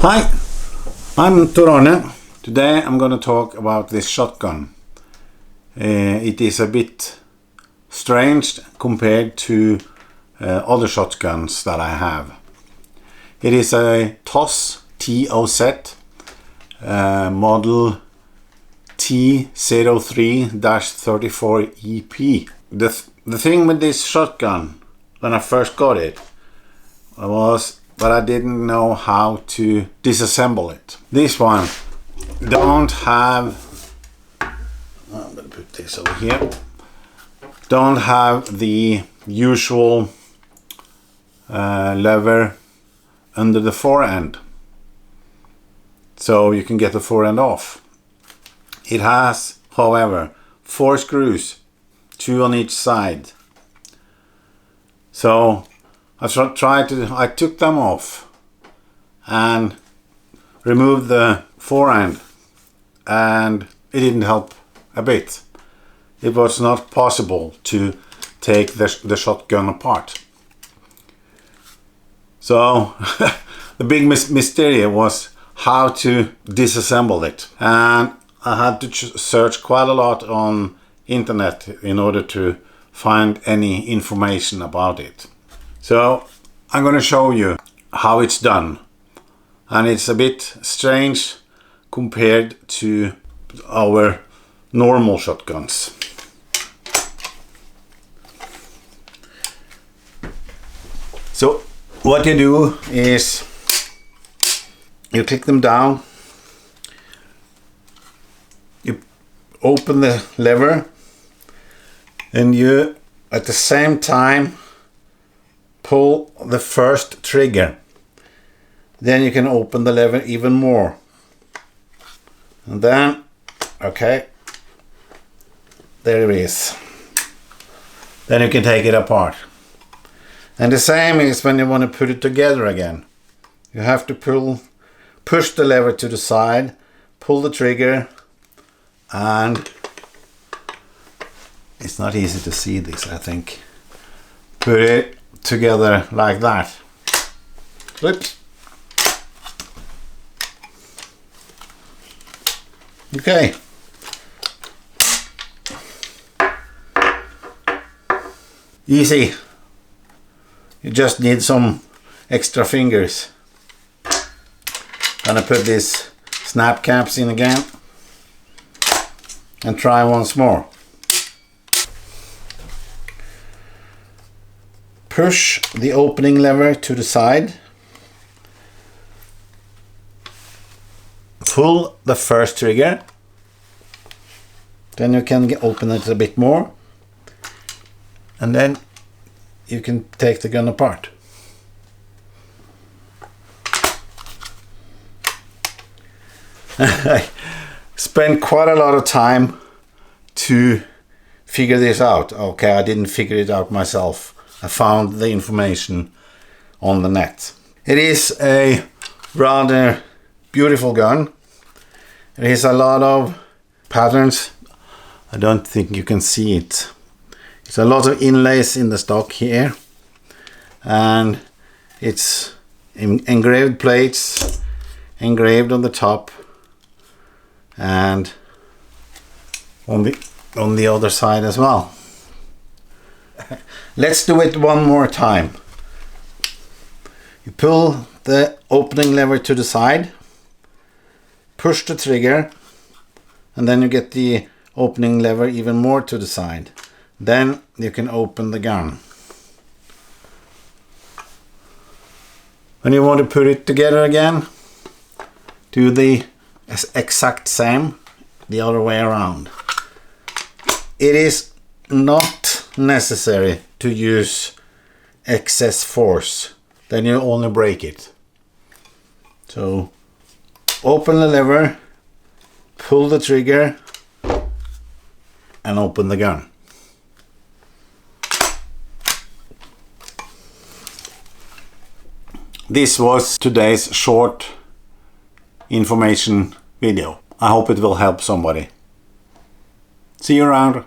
Hi, I'm Torone. Today I'm going to talk about this shotgun. It is a bit strange compared to other shotguns that I have. It is a TOZ T034 model T034-EP. The thing with this shotgun when I first got it was that I didn't know how to disassemble it. This one don't have, I'm going to put this over here, don't have the usual lever under the forend, so you can get the forend off. It has, however, 4 screws, 2 on each side. So I took them off and removed the forend, and it didn't help a bit. It was not possible to take the shotgun apart. So the big mystery was how to disassemble it, and I had to search quite a lot on internet in order to find any information about it. So I'm going to show you how it's done, and it's a bit strange compared to our normal shotguns. So what you do is you click them down, you open the lever, and you at the same time pull the first trigger. Then you can open the lever even more, and then okay, there it is. Then you can take it apart. And the same is when you want to put it together again. You have to push the lever to the side, pull the trigger, and it's not easy to see this, I think. Put it together like that. Oops. Okay. Easy. You just need some extra fingers. Gonna put these snap caps in again and try once more. Push the opening lever to the side. Pull the first trigger. Then you can open it a bit more. And then you can take the gun apart. I spent quite a lot of time to figure this out. Okay, I didn't figure it out myself. I found the information on the net. It is a rather beautiful gun. It has a lot of patterns. I don't think you can see it. It's a lot of inlays in the stock here, and it's engraved plates, engraved on the top and on the other side as well. Let's do it one more time. You pull the opening lever to the side, push the trigger, and then you get the opening lever even more to the side. Then you can open the gun. When you want to put it together again, do the exact same the other way around. It is not necessary to use excess force, then you only break it. So open the lever, pull the trigger, and open the gun. This was today's short information video. I hope it will help somebody. See you around.